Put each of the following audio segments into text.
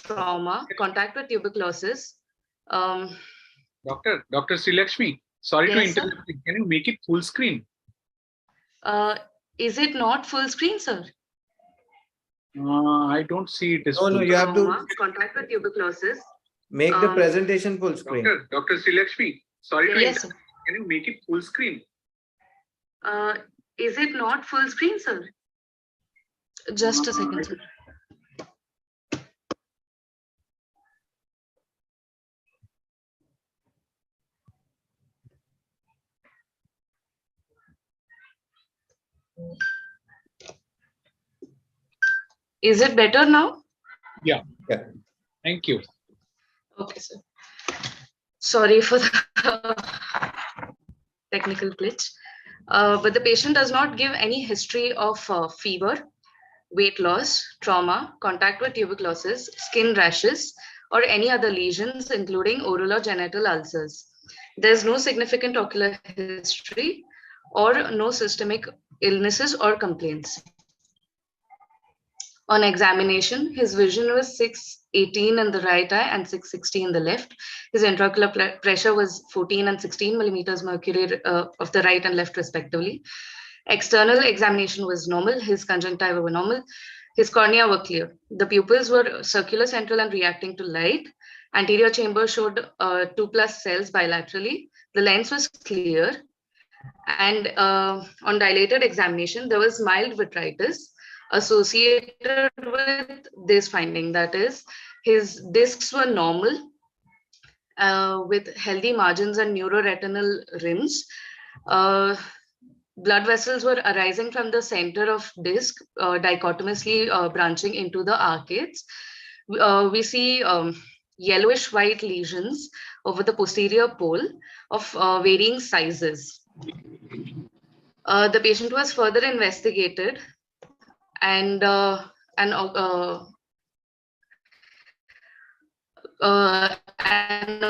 trauma, contact with tuberculosis. Dr. Srilakshmi, sorry to Yes, interrupt. Can you make it full screen? Is it not full screen, sir? I don't see it as No, full. you have to Contact with tuberculosis. make the presentation full screen. Dr. Srilakshmi, sorry to Yes, interrupt. Can you make it full screen? Is it not full screen, sir? Just a second, sir. Is it better now? Yeah. Yeah. Thank you. Okay, sir. Sorry for the technical glitch. But the patient does not give any history of fever, weight loss, trauma, contact with tuberculosis, skin rashes, or any other lesions, including oral or genital ulcers. There's no significant ocular history or no systemic illnesses or complaints. On examination, his vision was 618 in the right eye and 660 in the left. His intraocular pressure was 14 and 16 millimeters mercury of the right and left respectively. External examination was normal. His conjunctiva were normal. His cornea were clear. The pupils were circular, central, and reacting to light. Anterior chamber showed 2+ cells bilaterally. The lens was clear. And on dilated examination, there was mild vitritis associated with this finding. That is, his discs were normal with healthy margins and neuroretinal rims. Blood vessels were arising from the center of disc, dichotomously branching into the arcades. We see yellowish white lesions over the posterior pole of varying sizes. The patient was further investigated and an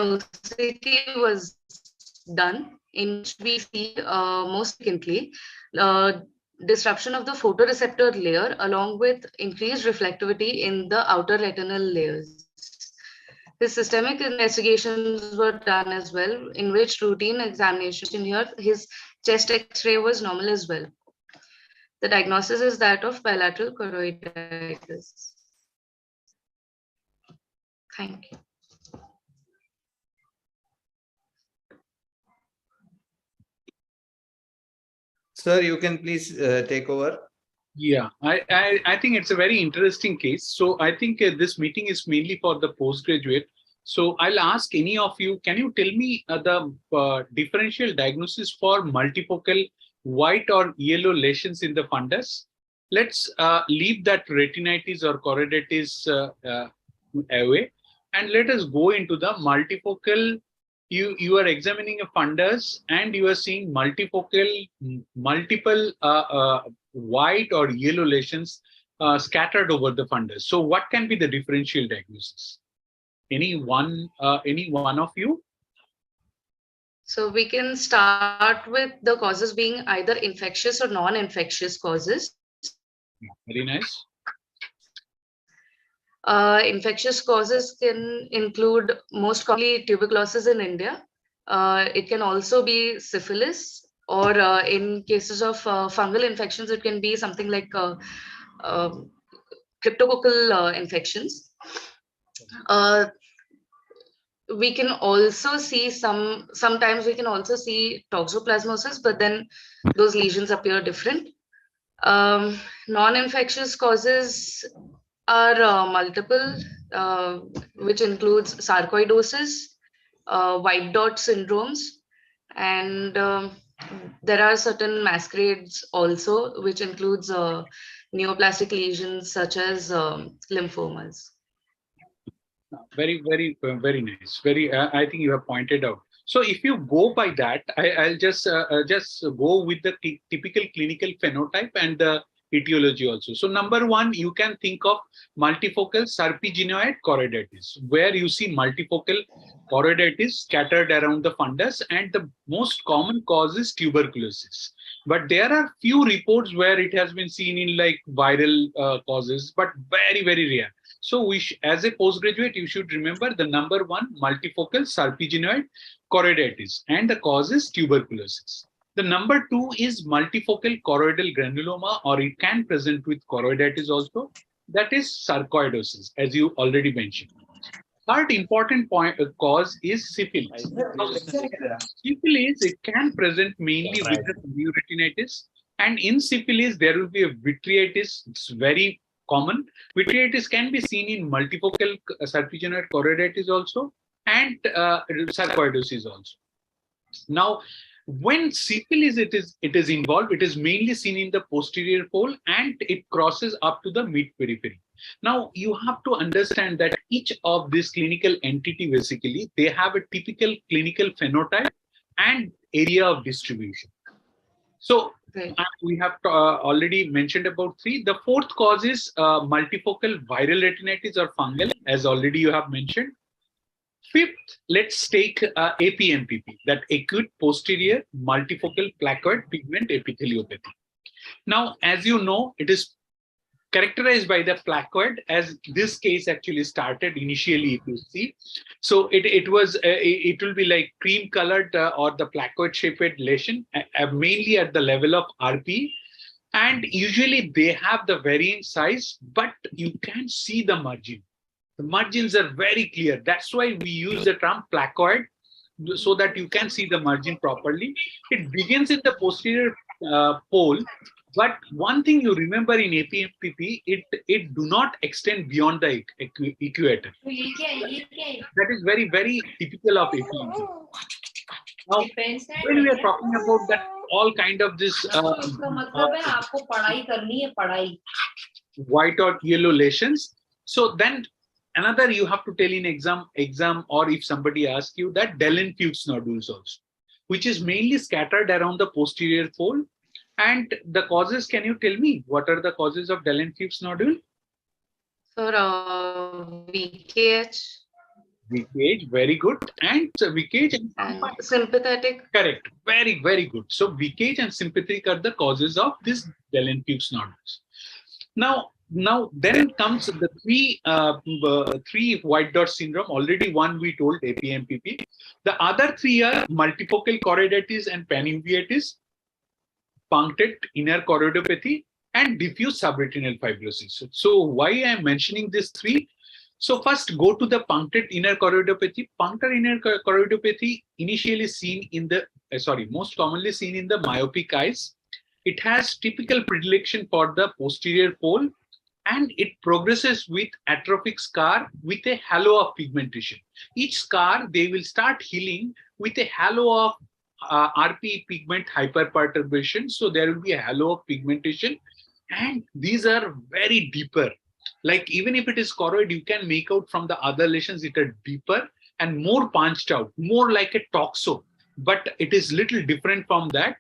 OCT was done, in which we see most significantly disruption of the photoreceptor layer along with increased reflectivity in the outer retinal layers. His systemic investigations were done as well, in which routine examination here, his chest X-ray was normal as well. The diagnosis is that of bilateral choroiditis. Thank you. Sir, you can please take over. Yeah, I think it's a very interesting case. So I think this meeting is mainly for the postgraduate. So I'll ask any of you, can you tell me the differential diagnosis for multifocal white or yellow lesions in the fundus? Let's leave that retinitis or choroiditis away, and let us go into the multifocal. You are examining a fundus and you are seeing multifocal, multiple white or yellow lesions scattered over the fundus. So what can be the differential diagnosis? Any one of you? So we can start with the causes being either infectious or non-infectious causes. Very nice. Infectious causes can include most commonly tuberculosis in India. It can also be syphilis, or in cases of fungal infections, it can be something like cryptococcal infections. We can also see sometimes we can also see toxoplasmosis, but then those lesions appear different. Non-infectious causes are multiple, which includes sarcoidosis, white dot syndromes, and there are certain masquerades also, which includes neoplastic lesions such as lymphomas. Very nice. I think you have pointed out. So if you go by that, I'll just go with the typical clinical phenotype and the etiology also. So number one, you can think of multifocal serpiginoid choroiditis, where you see multifocal choroiditis scattered around the fundus, and the most common cause is tuberculosis. But there are few reports where it has been seen in like viral causes, but very rare. So as a postgraduate, you should remember the number one, multifocal serpeginoid choroiditis, and the cause is tuberculosis. The number two is multifocal choroidal granuloma, or it can present with choroiditis also. That is sarcoidosis, as you already mentioned. Third important cause is syphilis. Syphilis, it can present mainly with the choroiditis, and in syphilis there will be a vitritis. It's very common. Vitritis can be seen in multifocal serpeginoid choroiditis also, and sarcoidosis also. Now, when syphilis it is involved, it is mainly seen in the posterior pole and it crosses up to the mid periphery. Now, you have to understand that each of this clinical entity, basically, they have a typical clinical phenotype and area of distribution. So we have already mentioned about three. The fourth cause is multifocal viral retinitis or fungal, as already you have mentioned. Fifth, let's take APMPP, that acute posterior multifocal placoid pigment epitheliopathy. Now, as you know, it is characterized by the placoid, as this case actually started initially, if you see. So it will be like cream colored or the placoid shaped lesion, mainly at the level of RP. And usually they have the varying size, but you can see the margin. The margins are very clear. That's why we use the term placoid, so that you can see the margin properly. It begins in the posterior pole, but one thing you remember in APMPP, it do not extend beyond the equator. That is very, very typical of APMPP. Now, when we are talking about that, all kind of this white or yellow lesions, so then another you have to tell in exam, or if somebody asks you, that Dehlen-Fuchs nodules also, which is mainly scattered around the posterior pole. And the causes, can you tell me what are the causes of Dehlen-Fuchs nodule? Sir, VKH. VKH, very good. And VKH and sympathetic. Correct, very, very good. So VKH and sympathetic are the causes of this Dehlen-Fuchs nodules. Now, then comes the three white dot syndrome. Already one we told, APMPP. The other three are multifocal choroiditis and panuveitis, punctate inner choroidopathy, and diffuse subretinal fibrosis. So why I am mentioning these three? So first, go to the punctate inner choroidopathy. Punctate inner choroidopathy initially seen in the most commonly seen in the myopic eyes. It has typical predilection for the posterior pole, and it progresses with atrophic scar with a halo of pigmentation. Each scar, they will start healing with a halo of RP pigment hyperperturbation. So there will be a halo of pigmentation, and these are very deeper. Like even if it is choroid, you can make out from the other lesions that are deeper and more punched out, more like a toxo, but it is little different from that.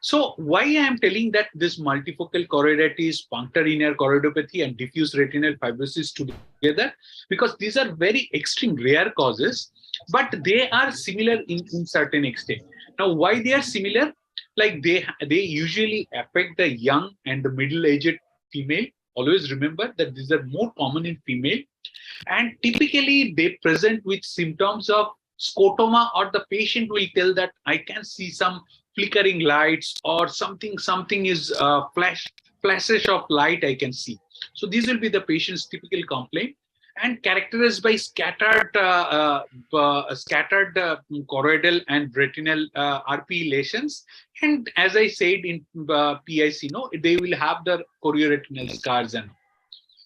So why I am telling that this multifocal choroiditis, punctate inner choroidopathy, and diffuse retinal fibrosis together, because these are very extreme rare causes, but they are similar in certain extent. Now, why they are similar? Like they usually affect the young and the middle-aged female. Always remember that these are more common in female, and typically they present with symptoms of scotoma, or the patient will tell that I can see some flickering lights, or something is flashes of light I can see. So these will be the patient's typical complaint, and characterized by scattered choroidal and retinal RP lesions. And as I said in PIC, they will have the chorioretinal scars, and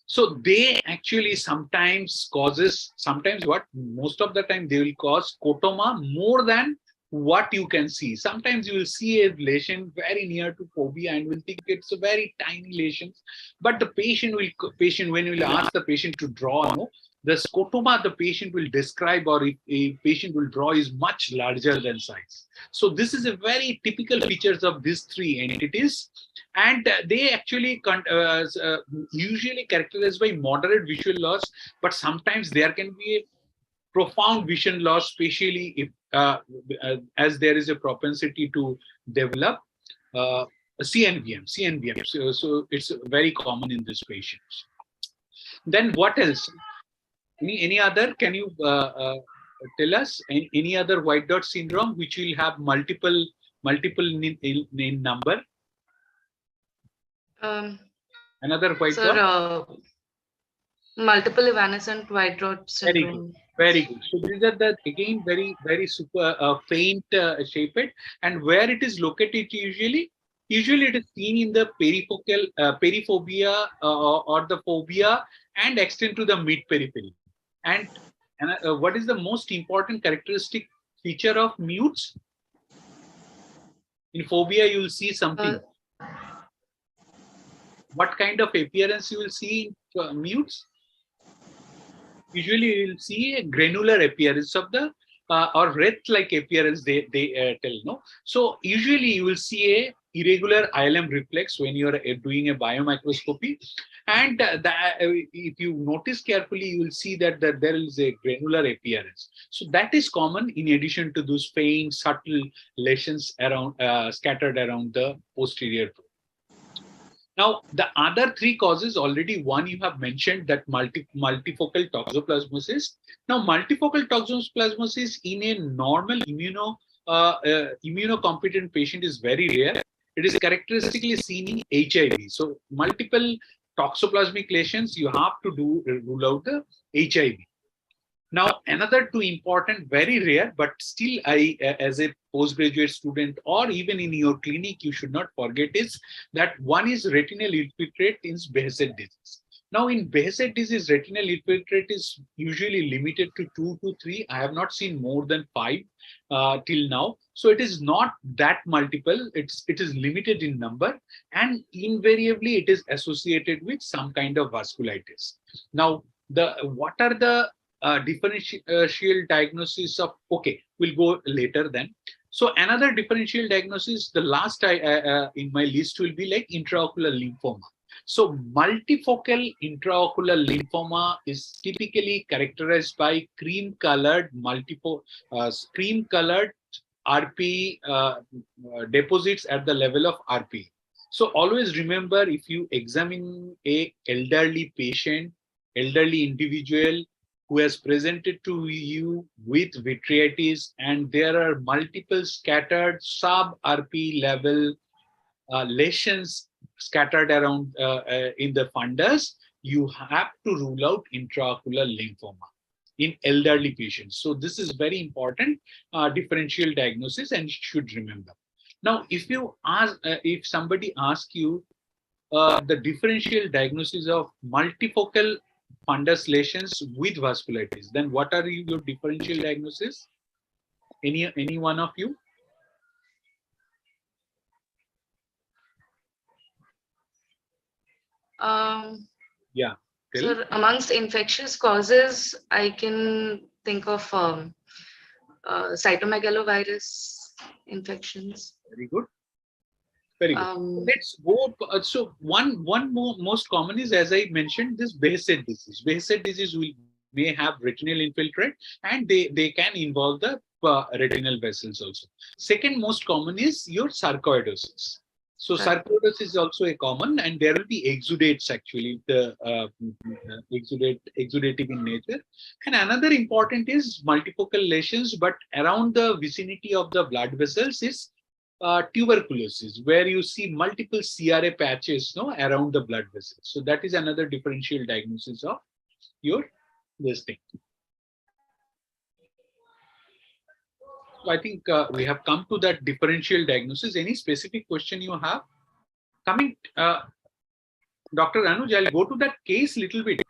so they actually sometimes most of the time they will cause scotoma more than what you can see. Sometimes you will see a lesion very near to fovea and will think it's a very tiny lesion, but the patient when you will ask the patient to draw, the scotoma the patient will describe, or if a patient will draw, is much larger than size. So this is a very typical features of these three entities, and they actually usually characterized by moderate visual loss, but sometimes there can be a profound vision loss, especially if as there is a propensity to develop CNVM. So it's very common in these patients. Then what else? Any other? Can you tell us any other white dot syndrome which will have multiple in number? Another white Sir, dot? multiple evanescent white dot Very good. syndrome. Very good. So these are the again very super faint shaped, and where it is located usually it is seen in the perifocal periphobia or the phobia and extend to the mid periphery. And what is the most important characteristic feature of mutes? In phobia, you will see something. What kind of appearance you will see in mutes? Usually, you will see a granular appearance of the or wreath-like appearance. They tell no. So usually, you will see a irregular ILM reflex when you are doing a biomicroscopy, and if you notice carefully, you will see that there is a granular appearance. So that is common in addition to those faint, subtle lesions around scattered around the posterior tooth. Now, the other three causes, already one you have mentioned, that multifocal toxoplasmosis. Now, multifocal toxoplasmosis in a normal immunocompetent patient is very rare. It is characteristically seen in HIV. So, multiple toxoplasmic lesions, you have to rule out the HIV. Now, another two important, very rare, but still as a postgraduate student or even in your clinic, you should not forget is that one is retinal infiltrate in Behçet disease. Now, in Behçet disease, retinal infiltrate is usually limited to 2 to 3. I have not seen more than 5 till now. So it is not that multiple. It is limited in number, and invariably it is associated with some kind of vasculitis. Now, what are the differential diagnosis of, okay, we'll go later then. So another differential diagnosis, the last in my list will be like intraocular lymphoma. So multifocal intraocular lymphoma is typically characterized by cream-colored RP deposits at the level of RP. So always remember, if you examine a elderly patient, elderly individual who has presented to you with vitritis, and there are multiple scattered sub-RP level lesions scattered around in the fundus, you have to rule out intraocular lymphoma in elderly patients. So this is very important differential diagnosis, and you should remember. Now, if somebody asks you the differential diagnosis of multifocal fundus lesions with vasculitis, then what are your differential diagnosis? Any one of you? Yeah. So amongst infectious causes, I can think of cytomegalovirus infections. Very good. Very good. Let's go. So one most common is, as I mentioned, this Behçet disease. Behçet disease may have retinal infiltrate, and they can involve the retinal vessels also. Second most common is your sarcoidosis. So sarcoidosis is also a common, and there will be exudates actually, the exudative in nature. And another important is multifocal lesions, but around the vicinity of the blood vessels is tuberculosis, where you see multiple CRA patches around the blood vessels. So that is another differential diagnosis of this thing. So I think we have come to that differential diagnosis. Any specific question you have? Coming, Dr. Anuj, I'll go to that case little bit.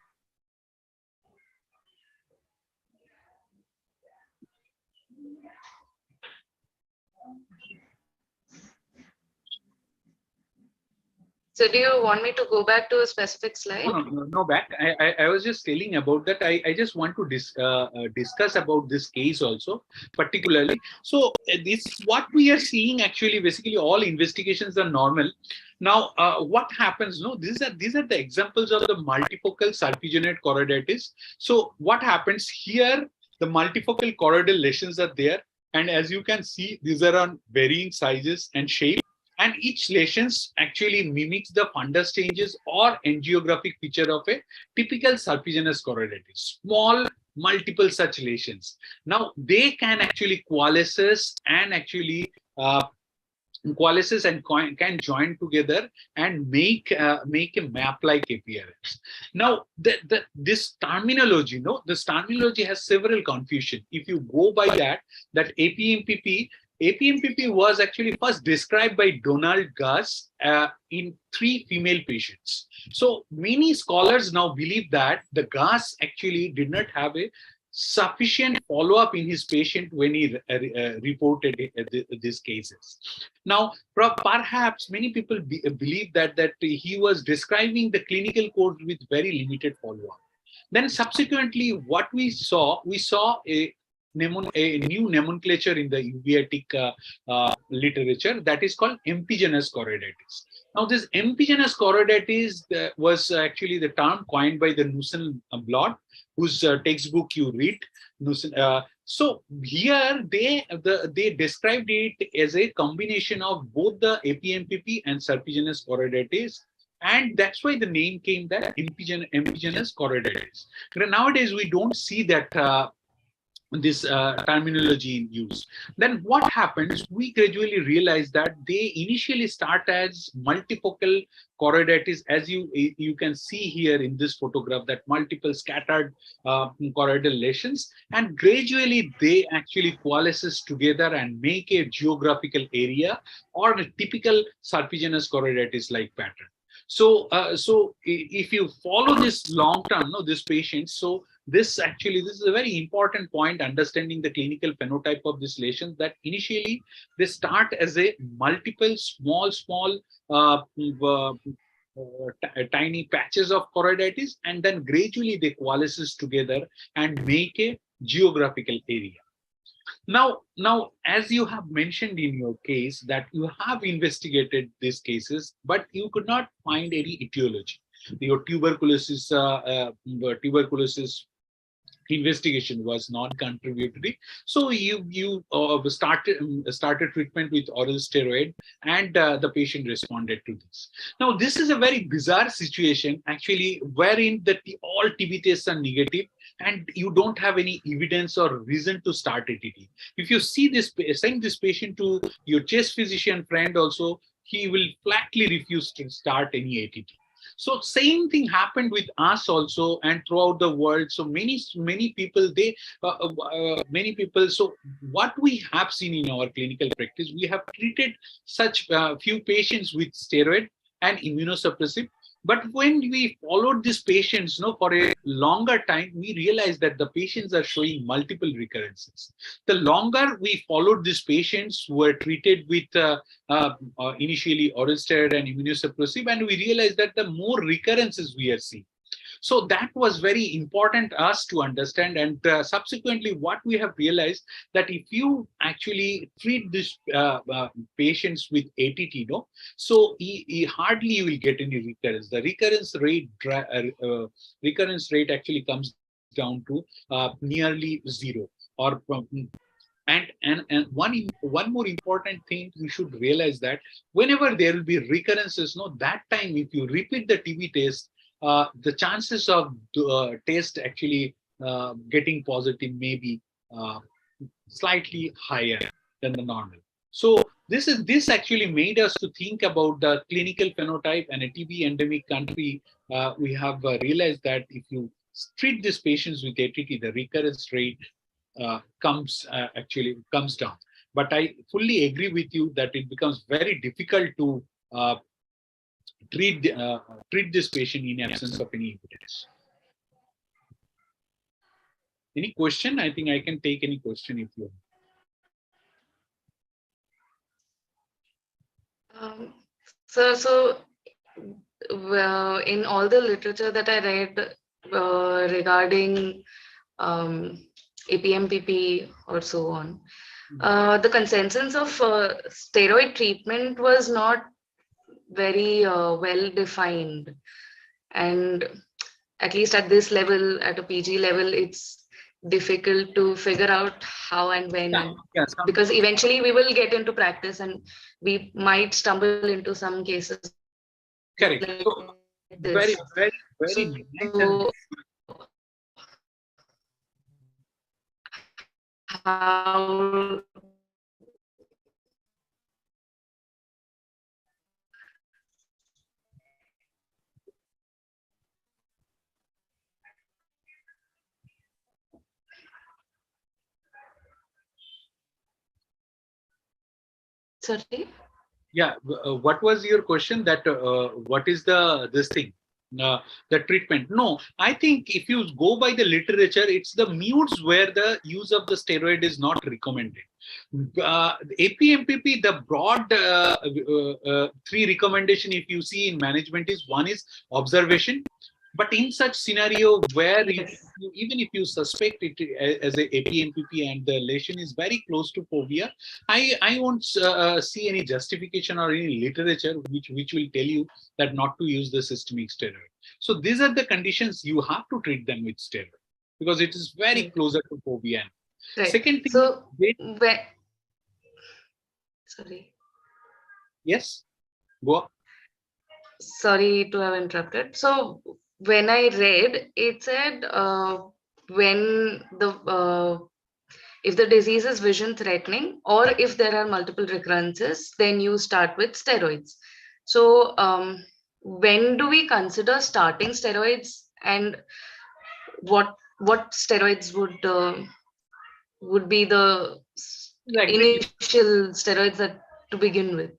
So do you want me to go back to a specific slide? No, back. I was just telling about that. I just want to discuss about this case also, particularly. So this what we are seeing actually, basically all investigations are normal. Now, what happens? No, these are the examples of the multifocal sulpigenate choroiditis. So what happens here? The multifocal choroidal lesions are there, and as you can see, these are on varying sizes and shape. And each lesions actually mimics the fundus changes or angiographic feature of a typical serpiginous choroiditis. Small multiple such lesions. Now they can actually coalesce and actually coalesces and can join together and make a map-like appearance. Now, this terminology, this terminology has several confusion. If you go by that APMPP was actually first described by Donald Guss in 3 female patients. So many scholars now believe that the Guss actually did not have a sufficient follow-up in his patient when he reported these cases. Now, perhaps many people believe that he was describing the clinical course with very limited follow-up. Then subsequently, what we saw a new nomenclature in the uveitic literature that is called empygenous choroiditis. Now, this empygenous choroiditis was actually the term coined by the Nussen Blot, whose textbook you read. So here they described it as a combination of both the APMPP and serpiginous choroiditis, and that's why the name came that empygenous choroiditis. Nowadays we don't see that this terminology in use. Then what happens? We gradually realize that they initially start as multifocal choroiditis, as you can see here in this photograph, that multiple scattered choroidal lesions, and gradually they actually coalesces together and make a geographical area or a typical serpiginous choroiditis like pattern. So, if you follow this long term, this patient, so this is a very important point, understanding the clinical phenotype of this lesion, that initially they start as a multiple small tiny patches of choroiditis, and then gradually they coalesces together and make a geographical area. Now, as you have mentioned in your case that you have investigated these cases, but you could not find any etiology. Your tuberculosis investigation was non-contributory, so you started treatment with oral steroid, and the patient responded to this. Now, this is a very bizarre situation actually, wherein all TB tests are negative and you don't have any evidence or reason to start ATT. If you send this patient to your chest physician friend also, he will flatly refuse to start any ATT. So same thing happened with us also and throughout the world. So many people, so what we have seen in our clinical practice, we have treated such few patients with steroid and immunosuppressive. But when we followed these patients for a longer time, we realized that the patients are showing multiple recurrences. The longer we followed these patients who were treated with initially oral steroid and immunosuppressive, and we realized that the more recurrences we are seeing. So that was very important us to understand, and subsequently what we have realized that if you actually treat these patients with ATT, so he hardly will get any recurrence. The recurrence rate actually comes down to nearly zero, or and one more important thing we should realize, that whenever there will be recurrences, that time if you repeat the TB test, the chances of test actually getting positive may be slightly higher than the normal. So this actually made us to think about the clinical phenotype, and a TB endemic country. We have realized that if you treat these patients with ATT, the recurrence rate comes down. But I fully agree with you that it becomes very difficult to treat this patient in absence of any evidence. Any question? I think I can take any question if you want. So in all the literature that I read regarding APMPP or so on, the consensus of steroid treatment was not very well defined, and at least at this level, at a PG level, it's difficult to figure out how and when, and Yeah, because eventually we will get into practice and we might stumble into some cases correct. like So this. very nice. And So how sorry? yeah, what was your question? That what is this thing? The treatment? No, I think if you go by the literature, it's the mutes where the use of the steroid is not recommended. APMPP, the broad three recommendation, if you see in management, is one is observation. But in such scenario where Yes. even if you suspect it as a APMPP and the lesion is very close to fovea, I won't see any justification or any literature which will tell you that not to use the systemic steroid. So these are the conditions you have to treat them with steroid because it is very Right. closer to fovea. Right. Second thing, So sorry. yes, go. Sorry to have interrupted. So when I read, it said when the if the disease is vision threatening or if there are multiple recurrences, then you start with steroids. So when do we consider starting steroids, and what steroids would be the Exactly. initial steroids that to begin with?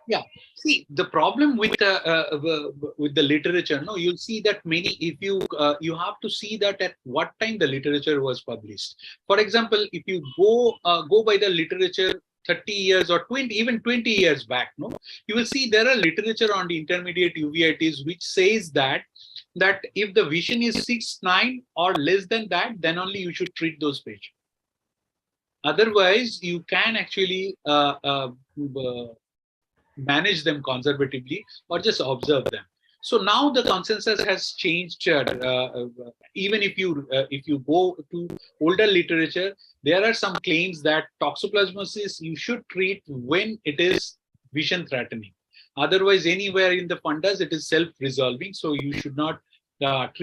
Yeah. See, the problem with the literature, no, you'll see that many. If you have to see that at what time the literature was published. For example, if you go by the literature 30 years or 20, even 20 years back, no, you will see there are literature on the intermediate uveitis which says that if the vision is 6/9 or less than that, then only you should treat those patients. Otherwise, you can actually manage them conservatively or just observe them. So now the consensus has changed. Even if you go to older literature, there are some claims that toxoplasmosis you should treat when it is vision threatening. Otherwise, anywhere in the fundus, it is self-resolving. So you should not not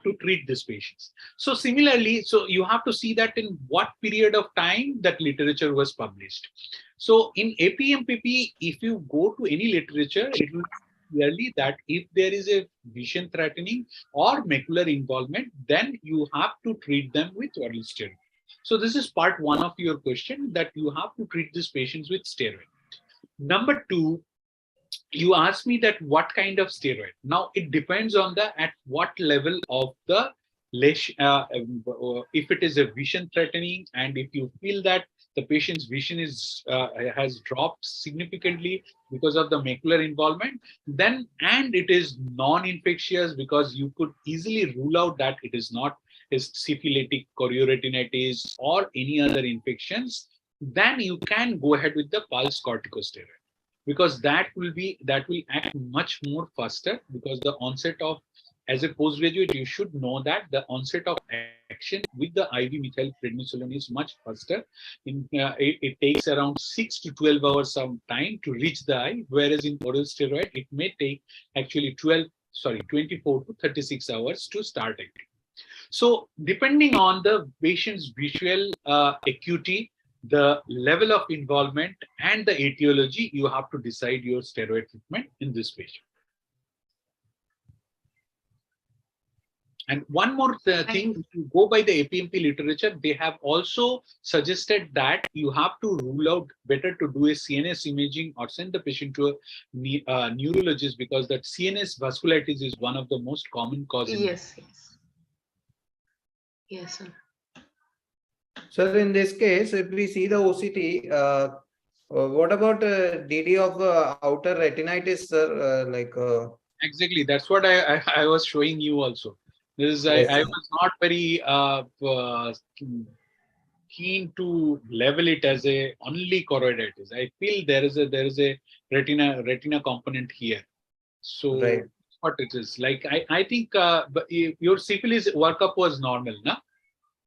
to treat these patients. So similarly, so you have to see that in what period of time that literature was published. So in APMPP, if you go to any literature, it will clearly that if there is a vision threatening or macular involvement, then you have to treat them with oral steroid. So this is part one of your question, that you have to treat these patients with steroid. Number two, you asked me that what kind of steroid. Now it depends on the at what level of the lesion. If it is a vision threatening, and if you feel that the patient's vision is has dropped significantly because of the macular involvement, then and it is non-infectious, because you could easily rule out that it is not is syphilitic chorioretinitis or any other infections, then you can go ahead with the pulse corticosteroid, because that will act much more faster, because the onset of, as a postgraduate you should know that the onset of action with the IV methylprednisolone is much faster. It takes around 6 to 12 hours of time to reach the eye, whereas in oral steroid it may take actually 24 to 36 hours to start acting. So depending on the patient's visual acuity, the level of involvement and the etiology, you have to decide your steroid treatment in this patient. And one more thing, if you go by the APMP literature, they have also suggested that you have to rule out, better to do a CNS imaging or send the patient to a neurologist, because that CNS vasculitis is one of the most common causes. Yes, sir. Sir, in this case, if we see the OCT, what about DD of outer retinitis, sir? Exactly, that's what I was showing you also. This Yes, I was not very keen to level it as a only choroiditis. I feel there is a retina component here. So right. what it is like, I think your syphilis workup was normal, na?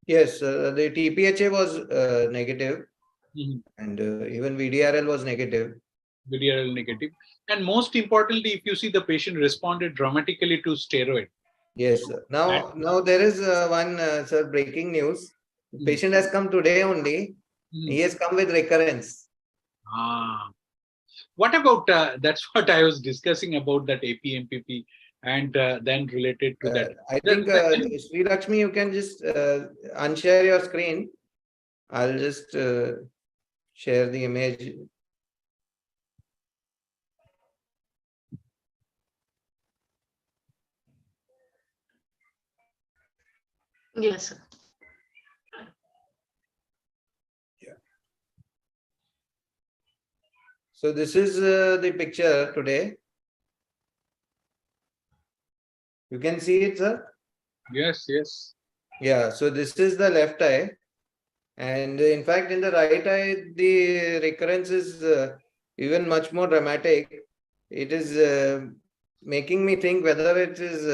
Yes, the TPHA was negative, Mhm. and even VDRL was negative. VDRL negative. And most importantly, if you see the patient responded dramatically to steroid. Yes, sir. That, Now there is one, sir, breaking news. The Mhm. patient has come today only. Mhm. He has come with recurrence. Ah. What about that's what I was discussing about that APMPP and then related to that. I The, think, the, Sri Lakshmi, you can just unshare your screen. I'll just share the image. Yes, sir. So this is the picture today. You can see it, sir. yes, yes. Yeah. So this is the left eye, and in fact, in the right eye, the recurrence is even much more dramatic. It is making me think whether it is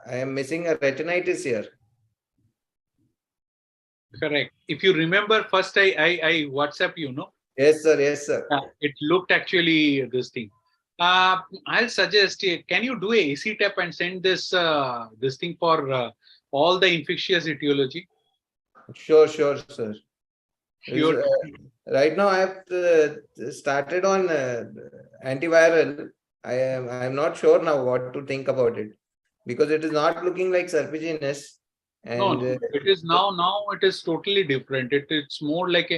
I am missing a retinitis here. Correct. If you remember, first I WhatsApp you, no? Yes, sir. Yes, sir. It looked actually this thing. I'll suggest, can you do a AC tap and send this thing for all the infectious etiology? Sure, sure, sir. Is, Sure. right now, I have started on antiviral. I'm not sure now what to think about it because it is not looking like serpiginous, No, and no, it is now it is totally different. It's more like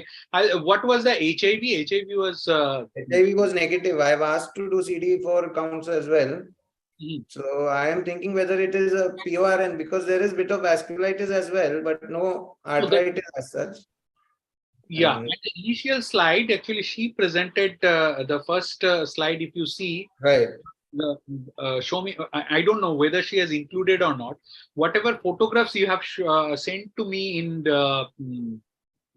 what was the HIV? HIV was HIV was negative. I've asked to do CD4 counts as well. mhm. So I am thinking whether it is a PORN because there is bit of vasculitis as well, but no So that, arthritis as such. yeah, And at the initial slide, actually, she presented the first slide. If you see, right. show me. I don't know whether she has included or not. Whatever photographs you have sent to me in the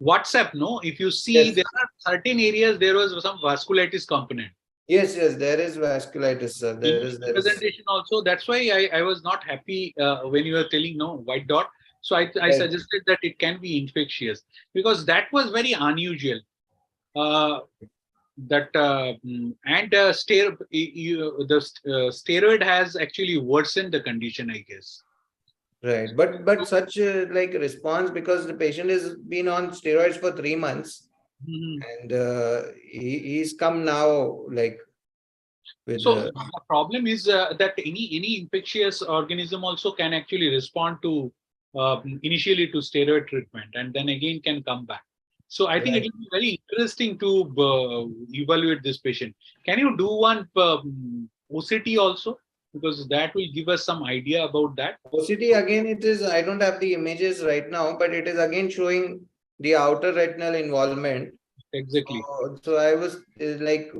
WhatsApp, no. If you see, Yes. there are certain areas there was some vasculitis component. Yes, yes, there is vasculitis, sir. Initial There is. presentation also. That's why I was not happy when you were telling no white dot. So I Right. suggested that it can be infectious because that was very unusual. That and steroid has actually worsened the condition, I guess. Right. But such like response because the patient has been on steroids for 3 months Mhm. and he's come now like with So the problem is that any infectious organism also can actually respond to initially to steroid treatment and then again can come back. So I think it right. will be very interesting to evaluate this patient. Can you do one OCT also? Because that will give us some idea about that. OCT again it is I don't have the images right now, but it is again showing the outer retinal involvement. Exactly. So I was like,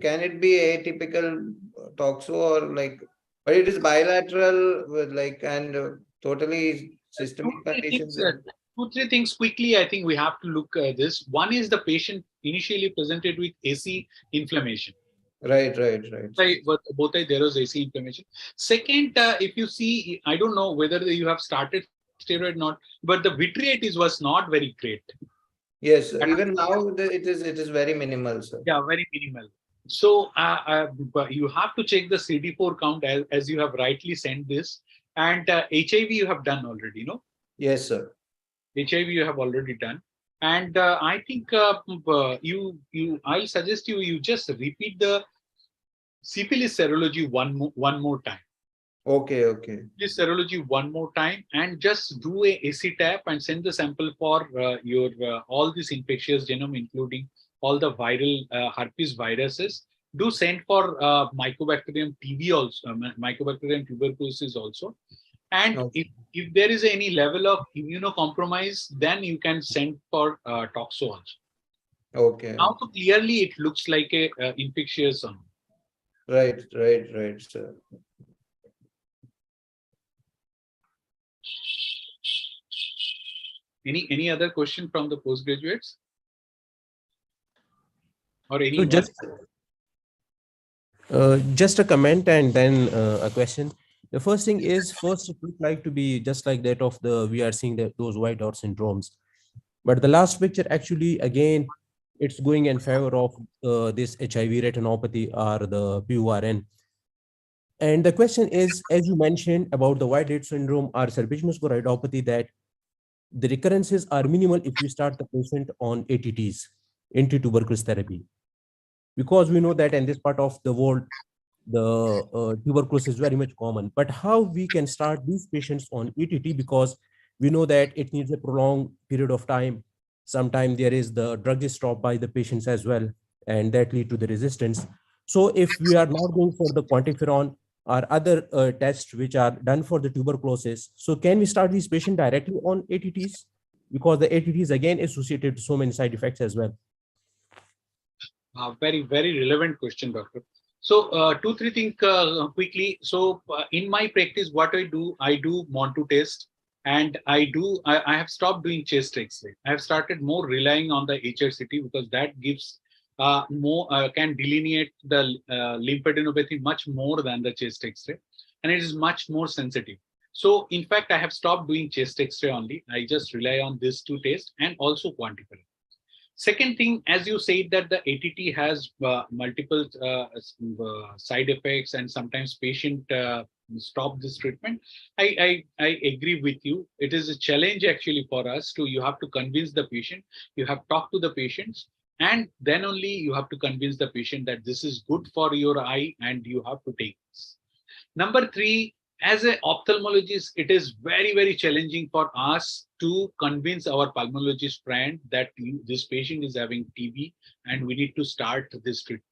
can it be atypical toxo or like, but it is bilateral with like and totally Two, systemic three conditions. things, two, three things quickly. I think we have to look at this. One is the patient initially presented with AC inflammation. Right, right, right. But both there was AC inflammation. Second, if you see, I don't know whether you have started steroid or not, but the vitritis was not very great. Yes, And even now it is very minimal, sir. yeah, very minimal. So but you have to check the CD4 count as you have rightly sent this, and HIV you have done already, no? Yes, sir. HIV you have already done, and I think you I'll suggest you just repeat the syphilis serology one more time. Okay, okay. This serology one more time and just do a AC tap and send the sample for your all these infectious genome, including all the viral herpes viruses. Do send for Mycobacterium TB also, Mycobacterium tuberculosis also. And Okay. if there is any level of immunocompromise, then you can send for toxo also. Okay. Now, so clearly, it looks like a infectious one. Right, right, right, sir. Any other question from the postgraduates or So anyone? just a comment and then a question. The first thing is, first it looks like to be just like that of the, we are seeing that those white dot syndromes. But the last picture actually, again, it's going in favor of this HIV retinopathy or the PURN. And the question is, as you mentioned about the white dot syndrome or serpiginous choroidopathy, that the recurrences are minimal if we start the patient on ATTs, anti-tuberculosis therapy, because we know that in this part of the world, the tuberculosis is very much common. But how we can start these patients on ETT, because we know that it needs a prolonged period of time. Sometimes there is the drug is stopped by the patients as well, and that lead to the resistance. So if we are not going for the quantiferon or other tests which are done for the tuberculosis, so can we start these patients directly on ATTs? Because the ATTs again associated to so many side effects as well. Very, very relevant question, doctor. So two, three things quickly. So in my practice, what I do Montu test, and I have stopped doing chest X-ray. I have started more relying on the HRCT because that gives more can delineate the lymphadenopathy much more than the chest X-ray, and it is much more sensitive. So in fact, I have stopped doing chest X-ray only. I just rely on these two tests and also quantiferon. Second thing, as you said that the ATT has multiple side effects and sometimes patient stop this treatment. I agree with you. It is a challenge actually for us to, you have to convince the patient, you have to talk to the patients, and then only you have to convince the patient that this is good for your eye and you have to take this. Number three, as an ophthalmologist, it is very, very challenging for us to convince our pulmonologist friend that this patient is having TB and we need to start this treatment.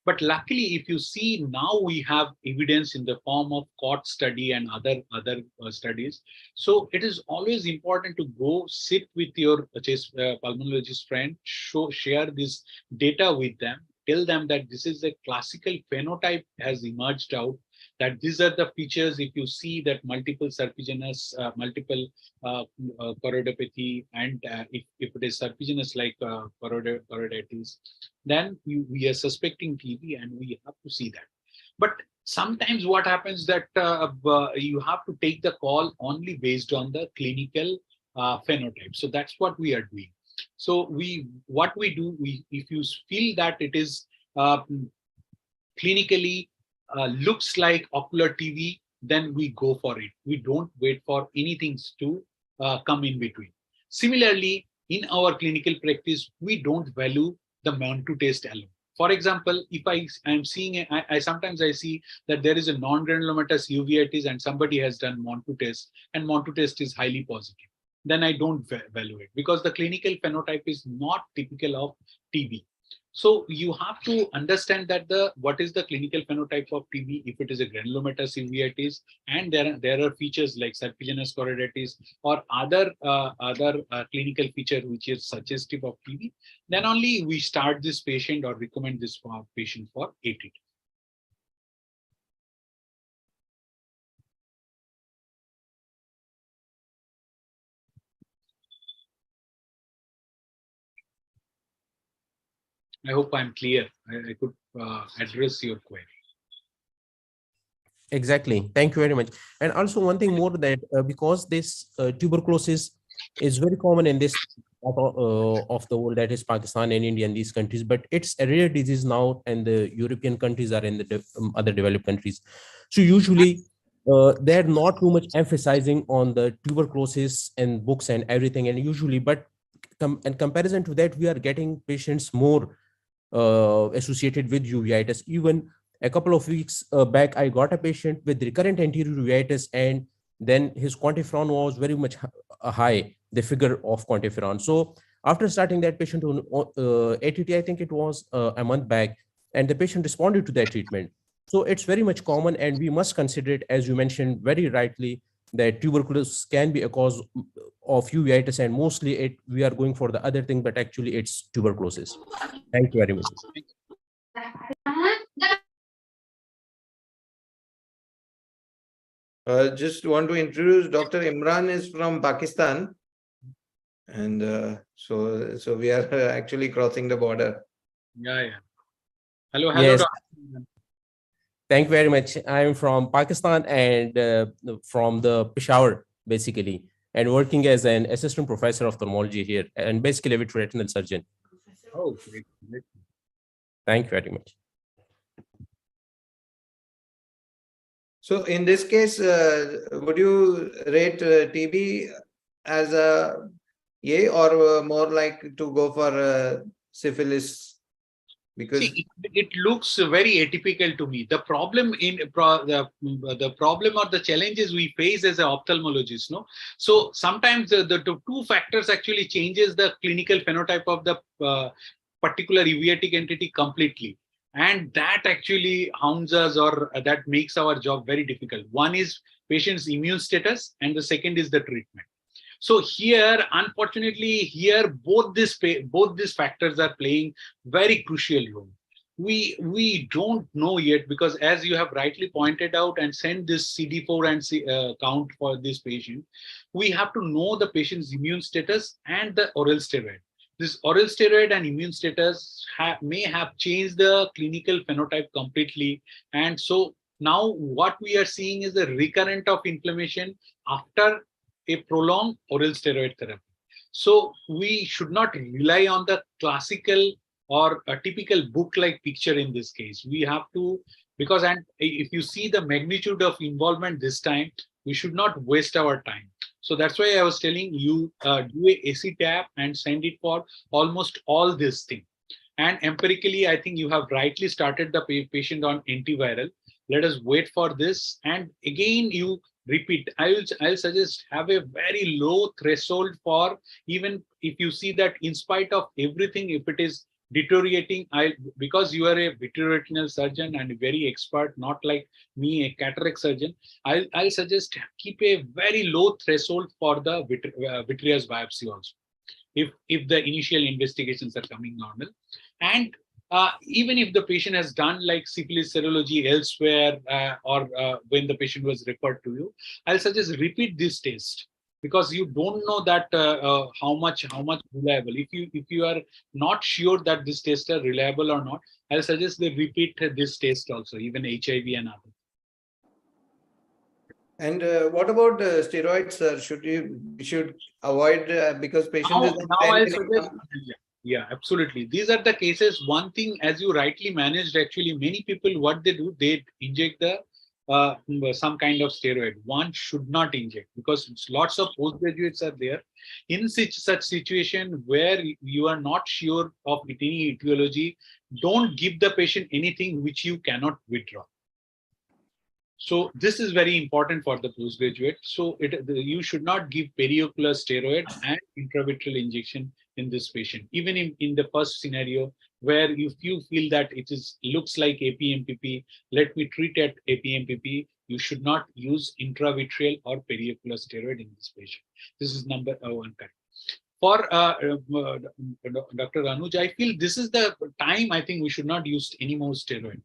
But luckily, if you see now, we have evidence in the form of COT study and other studies. So it is always important to go sit with your pulmonologist friend, share this data with them, tell them that this is a classical phenotype has emerged out, that these are the features. If you see that multiple serpiginous, multiple choroidopathy, and if it is serpiginous like choroiditis, then we are suspecting TB and we have to see that. But sometimes what happens that you have to take the call only based on the clinical phenotype. So that's what we are doing. So what we do, if you feel that it is clinically looks like ocular TB, then we go for it. We don't wait for anything to come in between. Similarly, in our clinical practice, we don't value the Montu test alone. For example, if I'm seeing, sometimes I see that there is a non-granulomatous uveitis and somebody has done Montu test and Montu test is highly positive, then I don't value it because the clinical phenotype is not typical of TB. So you have to understand that what is the clinical phenotype of TB if it is a granulomatous uveitis, and there are features like serpiginous choroiditis or other clinical feature which is suggestive of TB. Then only we start this patient or recommend this patient for ATT. I hope I'm clear. I could address your query. Exactly. Thank you very much. And also one thing more, that because this tuberculosis is very common in this part of the world, that is Pakistan and India and these countries, but it's a rare disease now, and the European countries are in the other developed countries. So usually they're not too much emphasizing on the tuberculosis and books and everything. And usually, but in comparison to that, we are getting patients more associated with uveitis. Even a couple of weeks back, I got a patient with recurrent anterior uveitis, and then his quantiferon was very much high, the figure of quantiferon. So after starting that patient on ATT, I think it was a month back, and the patient responded to that treatment. So it's very much common, and we must consider it, as you mentioned very rightly, that tuberculosis can be a cause of uveitis, and mostly we are going for the other thing, but actually it's tuberculosis. Thank you very much. Just want to introduce Dr. Imran is from Pakistan, and so we are actually crossing the border. Yeah. Hello, Yes. doctor. Thank you very much. I'm from Pakistan and from the Peshawar, basically, and working as an assistant professor of ophthalmology here, and basically a retinal surgeon. Oh, great. Thank you very much. So in this case, would you rate TB as a A or more like to go for syphilis? Because see, it looks very atypical to me. The problem the problem or the challenges we face as an ophthalmologist, no. So sometimes the two factors actually changes the clinical phenotype of the particular uveitic entity completely, and that actually hounds us, or that makes our job very difficult. One is patient's immune status, and the second is the treatment. So here, unfortunately, here both these factors are playing very crucial role. We don't know yet, because as you have rightly pointed out and sent this CD4 and count for this patient, we have to know the patient's immune status and the oral steroid. This oral steroid and immune status may have changed the clinical phenotype completely, and so now what we are seeing is a recurrent of inflammation after a prolonged oral steroid therapy. So we should not rely on the classical or a typical book-like picture in this case. We have to, because and if you see the magnitude of involvement this time, we should not waste our time. So that's why I was telling you, do a AC tap and send it for almost all this thing. And empirically, I think you have rightly started the patient on antiviral. Let us wait for this. And again, you repeat. I'll suggest have a very low threshold for, even if you see that in spite of everything, if it is deteriorating, because you are a vitreoretinal surgeon and very expert, not like me, a cataract surgeon, I'll suggest keep a very low threshold for the vitreous biopsy also, if the initial investigations are coming normal. And even if the patient has done like syphilis serology elsewhere, or when the patient was referred to you, I'll suggest repeat this test, because you don't know that how much reliable. If you are not sure that this test are reliable or not, I'll suggest they repeat this test also, even HIV and others. And what about steroids, sir? Should avoid because patients now I'll suggest. Yeah, absolutely. These are the cases. One thing, as you rightly managed, actually, many people, what they do, they inject the some kind of steroid. One should not inject, because lots of postgraduates are there in such situation where you are not sure of any etiology. Don't give the patient anything which you cannot withdraw. So this is very important for the postgraduate. So you should not give periocular steroid and intravitreal injection in this patient. Even in the first scenario, where if you feel that it looks like APMPP, let me treat at APMPP, you should not use intravitreal or periocular steroid in this patient. This is number one. For Dr. Anuj, I feel this is the time I think we should not use any more steroid.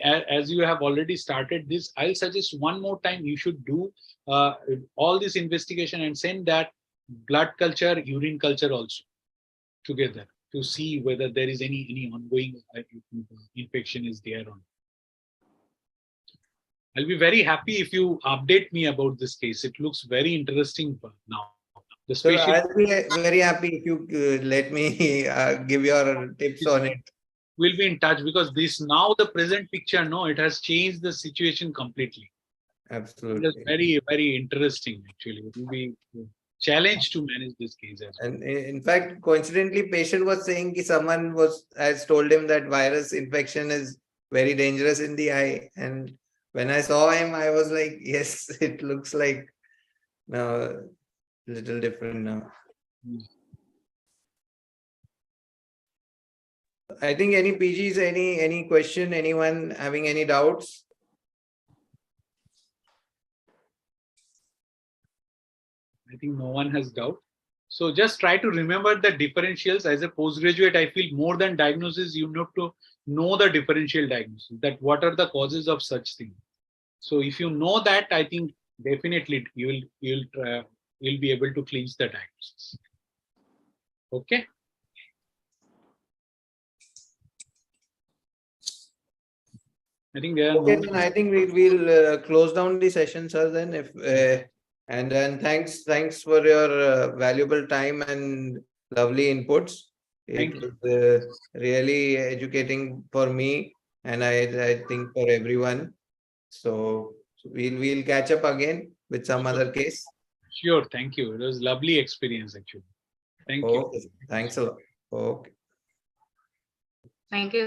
As you have already started this, I'll suggest one more time you should do all this investigation and send that blood culture, urine culture also together to see whether there is any ongoing infection is there or not. I'll be very happy if you update me about this case. It looks very interesting now. So I'll be very happy if you let me give your tips on it. We'll be in touch, because this now the present picture, no, it has changed the situation completely. Absolutely. It's very, very interesting actually. It will be a challenge to manage this case as well. And in fact, coincidentally, patient was saying that someone has told him that virus infection is very dangerous in the eye. And when I saw him, I was like, yes, it looks like now a little different now. I think any PGs, any question, anyone having any doubts? I think no one has doubt. So just try to remember the differentials. As a postgraduate, I feel more than diagnosis, you need to know the differential diagnosis, that what are the causes of such thing. So if you know that, I think definitely you'll be able to clinch the diagnosis. Okay. I think there are Okay, no. then I think we'll close down the session, sir. Then if and then thanks for your valuable time and lovely inputs. Thank It you. was really educating for me, and I think for everyone. So we'll catch up again with some other case. Sure. Thank you. It was lovely experience actually. Thank you. Okay, thanks a lot. Okay. Thank you.